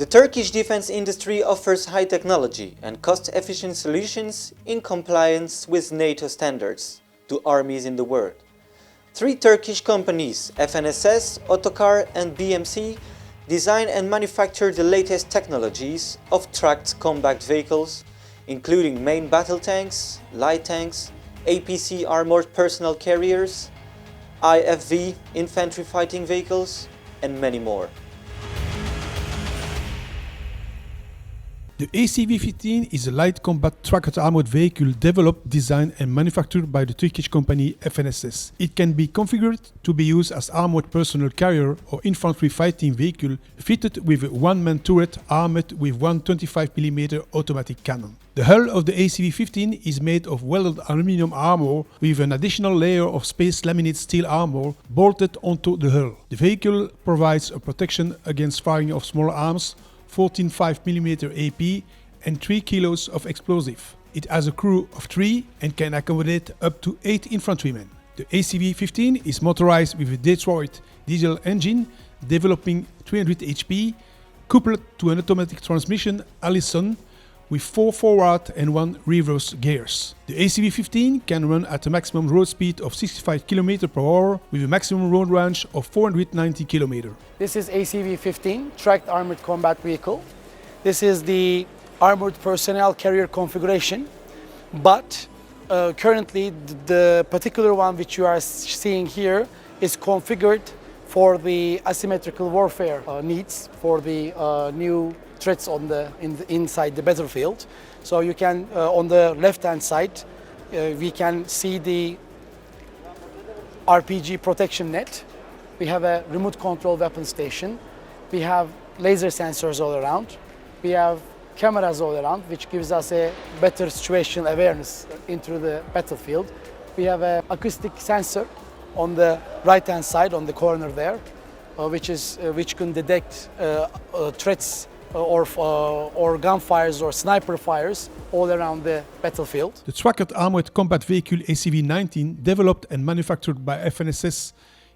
The Turkish defense industry offers high technology and cost-efficient solutions in compliance with NATO standards to armies in the world. 3 Turkish companies, FNSS, OTOKAR and BMC, design and manufacture the latest technologies of tracked combat vehicles, including main battle tanks, light tanks, APC armored personnel carriers, IFV infantry fighting vehicles, and many more. The ACV-15 is a light combat tracked armored vehicle developed, designed and manufactured by the Turkish company FNSS. It can be configured to be used as armored personnel carrier or infantry fighting vehicle fitted with a one-man turret armed with one 25mm automatic cannon. The hull of the ACV-15 is made of welded aluminum armor with an additional layer of space laminate steel armor bolted onto the hull. The vehicle provides a protection against firing of small arms, 14 5mm AP and 3 kilos of explosive. It has a crew of 3 and can accommodate up to 8 infantrymen. The ACV-15 is motorized with a Detroit diesel engine developing 300 HP, coupled to an automatic transmission Allison with 4 forward and 1 reverse gears. The ACV-15 can run at a maximum road speed of 65 km per hour with a maximum road range of 490 km. This is ACV-15, Tracked Armored Combat Vehicle. This is the armored personnel carrier configuration, but currently the particular one which you are seeing here is configured for the asymmetrical warfare needs for the new threats inside the battlefield. So you can, on the left-hand side, we can see the RPG protection net. We have a remote control weapon station. We have laser sensors all around. We have cameras all around, which gives us a better situational awareness into the battlefield. We have an acoustic sensor on the right-hand side, on the corner there, which can detect threats or gunfires or sniper fires all around the battlefield. The Tracked Armored Combat Vehicle ACV-19, developed and manufactured by FNSS,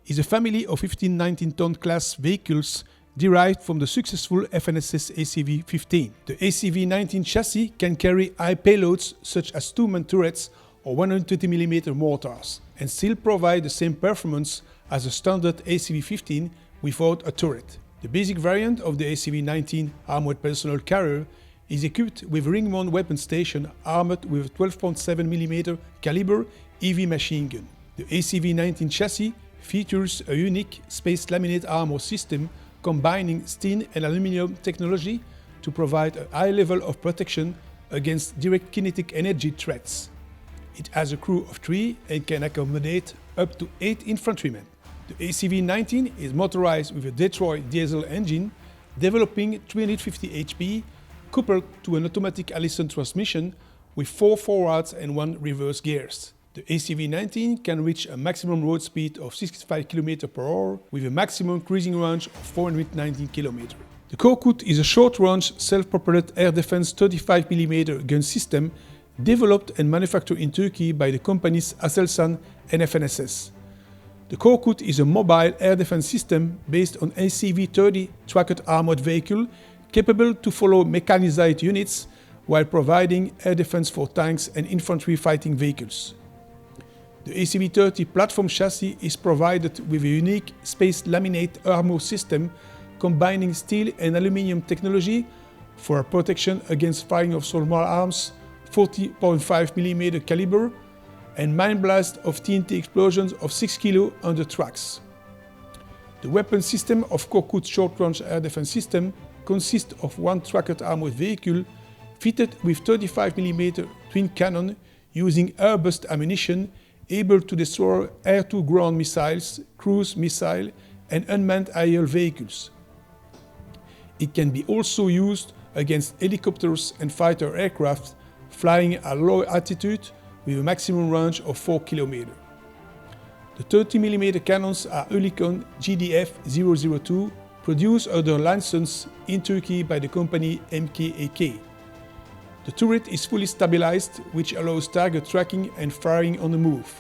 is a family of 15 19-ton class vehicles derived from the successful FNSS ACV-15. The ACV-19 chassis can carry high payloads such as 2-man turrets or 120mm mortars, and still provide the same performance as a standard ACV-15 without a turret. The basic variant of the ACV-19 armored personnel carrier is equipped with a ring-mount weapon station armed with a 12.7mm caliber EV machine gun. The ACV-19 chassis features a unique space laminate armor system combining steel and aluminum technology to provide a high level of protection against direct kinetic energy threats. It has a crew of 3 and can accommodate up to 8 infantrymen. The ACV-19 is motorized with a Detroit diesel engine developing 350 HP, coupled to an automatic Allison transmission with 4 forwards and 1 reverse gears. The ACV-19 can reach a maximum road speed of 65 km per hour with a maximum cruising range of 419 km. The Korkut is a short-range, self-propelled air defense 35mm gun system developed and manufactured in Turkey by the companies Aselsan and FNSS. The Korkut is a mobile air defense system based on ACV-30 tracked armored vehicle capable to follow mechanized units while providing air defense for tanks and infantry fighting vehicles. The ACV-30 platform chassis is provided with a unique space laminate armor system combining steel and aluminum technology for protection against firing of small arms, 40.5mm caliber, and mine blast of TNT explosions of 6 kg on the tracks. The weapon system of Korkut short-range air defense system consists of one tracked armored vehicle fitted with 35mm twin cannon using air-burst ammunition able to destroy air-to-ground missiles, cruise missile, and unmanned aerial vehicles. It can be also used against helicopters and fighter aircraft flying at low altitude with a maximum range of 4 km. The 30mm cannons are Oerlikon GDF-002, produced under license in Turkey by the company MKAK. The turret is fully stabilized, which allows target tracking and firing on the move.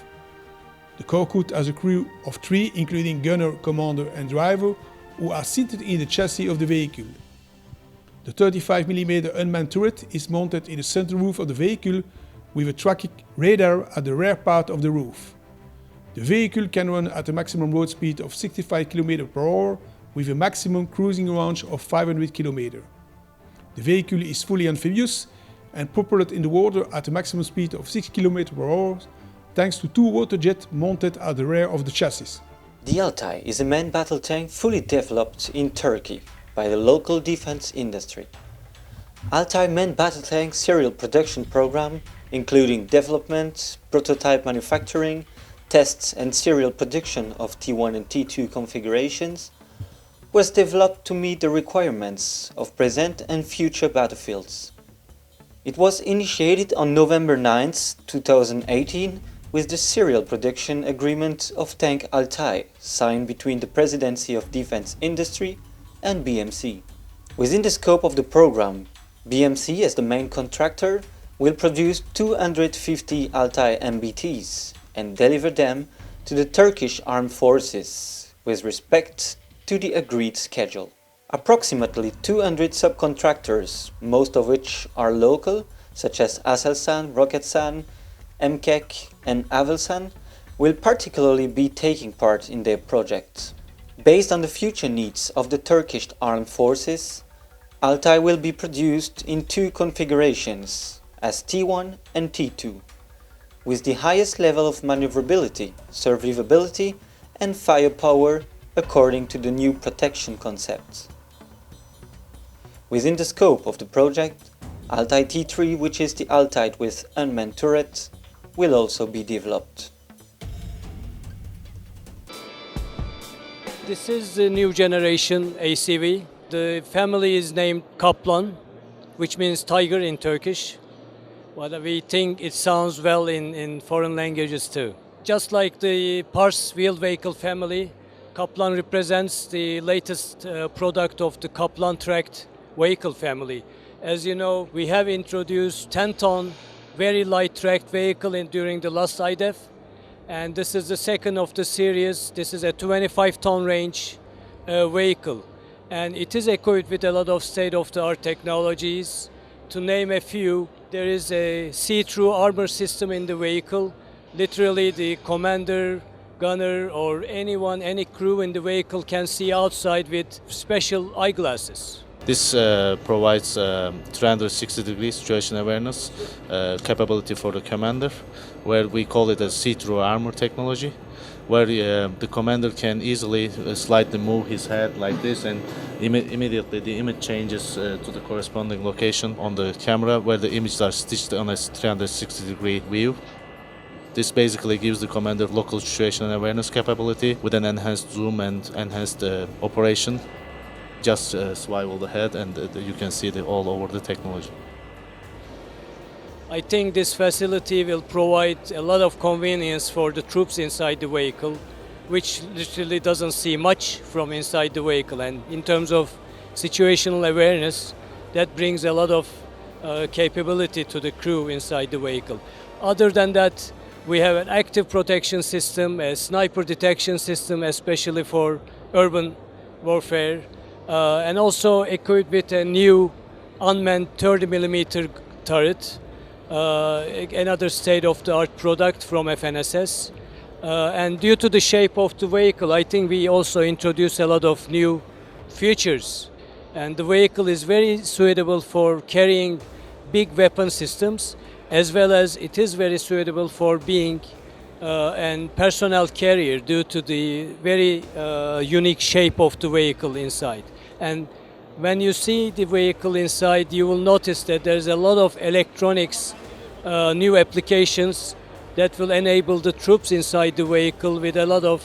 The Korkut has a crew of 3, including gunner, commander and driver, who are seated in the chassis of the vehicle. The 35mm unmanned turret is mounted in the center roof of the vehicle with a tracking radar at the rear part of the roof. The vehicle can run at a maximum road speed of 65 km per hour with a maximum cruising range of 500 km. The vehicle is fully amphibious and propelled in the water at a maximum speed of 6 km per hour thanks to 2 water jets mounted at the rear of the chassis. The Altay is a manned battle tank fully developed in Turkey by the local defense industry. Altay manned battle tank serial production program, including development, prototype manufacturing, tests and serial production of T1 and T2 configurations, was developed to meet the requirements of present and future battlefields. It was initiated on November 9, 2018, with the serial production agreement of Tank Altay signed between the Presidency of Defense Industry and BMC. Within the scope of the program, BMC as the main contractor will produce 250 Altay MBTs and deliver them to the Turkish Armed Forces with respect to the agreed schedule. Approximately 200 subcontractors, most of which are local, such as Aselsan, Roketsan, MKEK and Avelsan, will particularly be taking part in their project. Based on the future needs of the Turkish Armed Forces, Altay will be produced in 2 configurations, as T1 and T2, with the highest level of maneuverability, survivability and firepower according to the new protection concept. Within the scope of the project, Altay T3, which is the Altay with unmanned turret, will also be developed. This is the new generation ACV. The family is named Kaplan, which means tiger in Turkish. But we think it sounds well in foreign languages too. Just like the Pars wheeled vehicle family, Kaplan represents the latest product of the Kaplan tracked vehicle family. As you know, we have introduced 10-ton, very light tracked vehicle during the last IDEF. And this is the second of the series. This is a 25-ton range vehicle. And it is equipped with a lot of state-of-the-art technologies. To name a few, there is a see-through armor system in the vehicle. Literally, the commander, gunner, or anyone, any crew in the vehicle can see outside with special eyeglasses. This provides 360-degree situation awareness capability for the commander, where we call it a see-through armor technology, where the commander can easily slightly move his head like this, and immediately the image changes to the corresponding location on the camera, where the images are stitched on a 360-degree view. This basically gives the commander local situation awareness capability with an enhanced zoom and enhanced operation. Just swivel the head and you can see all over the technology. I think this facility will provide a lot of convenience for the troops inside the vehicle, which literally doesn't see much from inside the vehicle. And in terms of situational awareness, that brings a lot of capability to the crew inside the vehicle. Other than that, we have an active protection system, a sniper detection system, especially for urban warfare, and also equipped with a new unmanned 30mm turret, another state-of-the-art product from FNSS. And due to the shape of the vehicle, I think we also introduced a lot of new features. And the vehicle is very suitable for carrying big weapon systems, as well as it is very suitable for being an personnel carrier due to the very unique shape of the vehicle inside. And when you see the vehicle inside, you will notice that there's a lot of electronics, new applications that will enable the troops inside the vehicle with a lot of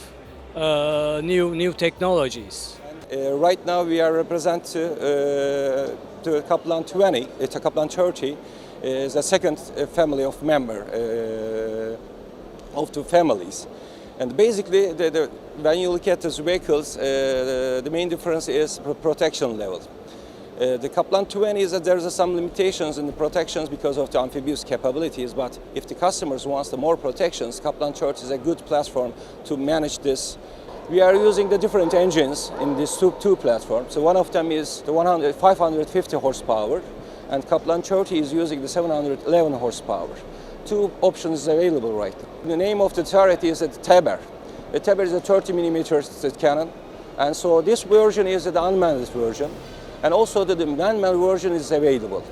new technologies. Right now we are represent to Kaplan 20, it's a Kaplan 30, is the second family of member of 2 families. And basically, when you look at these vehicles, the main difference is protection level. The Kaplan 20 is that there's some limitations in the protections because of the amphibious capabilities, but if the customers want more protections, Kaplan 30 is a good platform to manage this We are using the different engines in these two platforms. So one of them is the 550 horsepower, and Kaplan 30 is using the 711 horsepower. Two options available right now. The name of the turret is a Taber. The Taber is a 30 millimeter cannon, and so this version is the unmanned version, and also the manned version is available.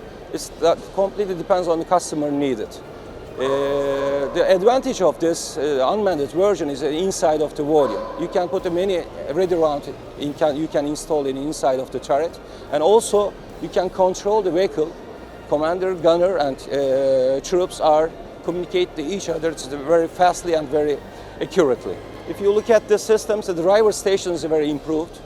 That completely depends on the customer needed. The advantage of this unmanned version is inside of the volume. You can put many ready round, you can install it inside of the turret, and also you can control the vehicle. Commander, gunner, and troops are communicate to each other very fastly and very accurately. If you look at the systems, the driver station is very improved.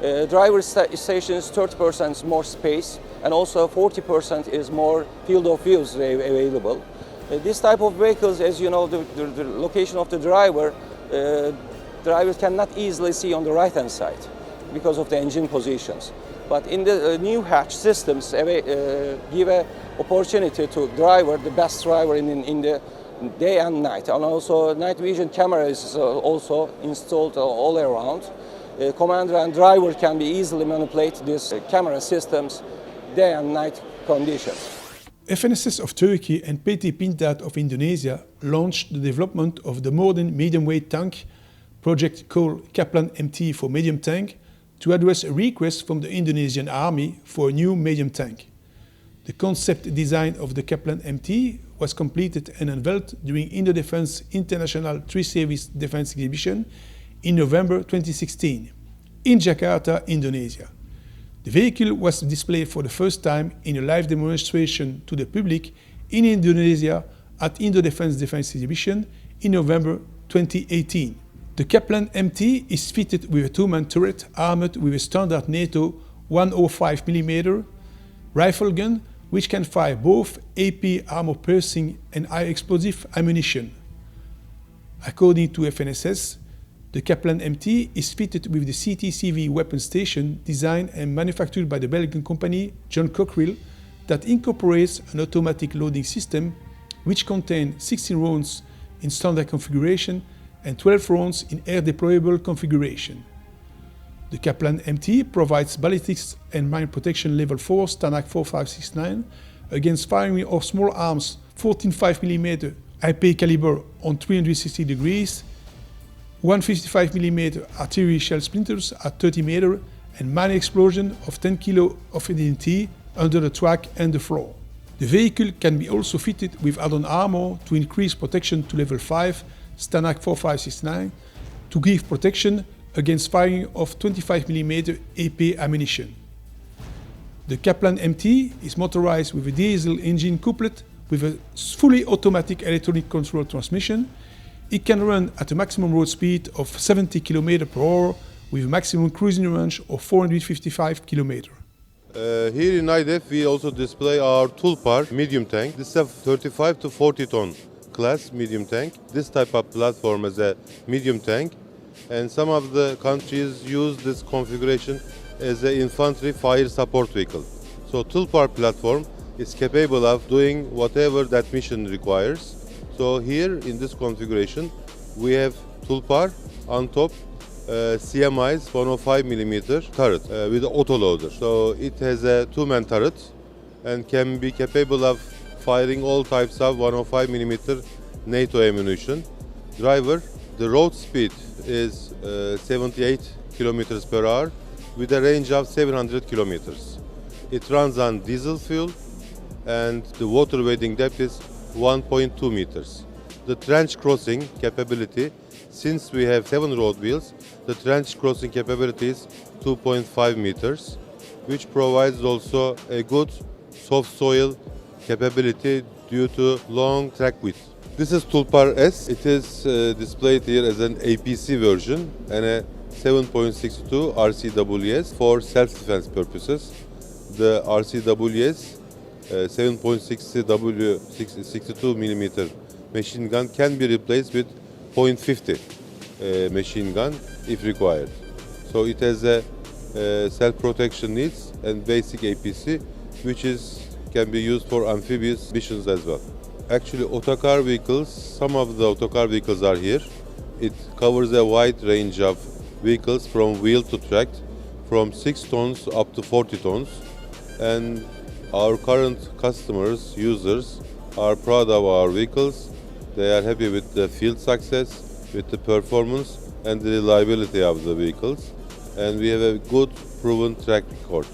Driver station is 30% more space, and also 40% is more field of views available. This type of vehicles, as you know, the location of the driver, drivers cannot easily see on the right-hand side because of the engine positions. But in the new hatch systems, give an opportunity to driver, the best driver in the day and night. And also night vision camera is also installed all around. Commander and driver can be easily manipulate these camera systems day and night conditions. FNSS of Turkey and PT Pindad of Indonesia launched the development of the modern medium-weight tank project called Kaplan MT for medium tank to address a request from the Indonesian army for a new medium tank. The concept design of the Kaplan MT was completed and unveiled during Indo-Defense International 3-Series Defense Exhibition in November 2016 in Jakarta, Indonesia. The vehicle was displayed for the first time in a live demonstration to the public in Indonesia at Indo-Defense Defense Exhibition in November 2018. The Kaplan MT is fitted with a two-man turret armed with a standard NATO 105mm rifle gun, which can fire both AP armor-piercing and high-explosive ammunition. According to FNSS, the Kaplan MT is fitted with the CTCV weapon station designed and manufactured by the Belgian company John Cockerill that incorporates an automatic loading system which contains 16 rounds in standard configuration and 12 rounds in air-deployable configuration. The Kaplan MT provides ballistics and mine protection level 4 Stanak 4569 against firing of small arms 14.5mm IP caliber on 360 degrees, 155mm artillery shell splinters at 30 meters, and mine explosion of 10 kg of TNT under the track and the floor. The vehicle can be also fitted with add-on armor to increase protection to level 5 Stanak 4569 to give protection against firing of 25mm AP ammunition. The Kaplan MT is motorized with a diesel engine coupled with a fully automatic electronic control transmission. It can run at a maximum road speed of 70 km per hour with a maximum cruising range of 455 km. Here in IDEF we also display our Tulpar medium tank. This is a 35 to 40 ton class medium tank. This type of platform is a medium tank, and some of the countries use this configuration as an infantry fire support vehicle. So Tulpar platform is capable of doing whatever that mission requires. So here in this configuration we have Tulpar on top, CMI's 105mm turret with an autoloader. So it has a two-man turret and can be capable of firing all types of 105mm NATO ammunition. Driver, the road speed is 78 km per hour with a range of 700 km. It runs on diesel fuel and the water wading depth is 1.2 meters. The trench crossing capability, since we have 7 road wheels, the trench crossing capability is 2.5 meters, which provides also a good soft soil capability due to long track width. This is Tulpar-S. It is displayed here as an APC version and a 7.62 RCWS for self-defense purposes. The RCWS 7.62mm machine gun can be replaced with .50 machine gun if required. So it has a self-protection needs and basic APC, which can be used for amphibious missions as well. Actually, OTOKAR vehicles, some of the OTOKAR vehicles are here. It covers a wide range of vehicles from wheel to track, from 6 tons up to 40 tons. And our current customers, users, are proud of our vehicles. They are happy with the field success, with the performance and the reliability of the vehicles. And we have a good proven track record.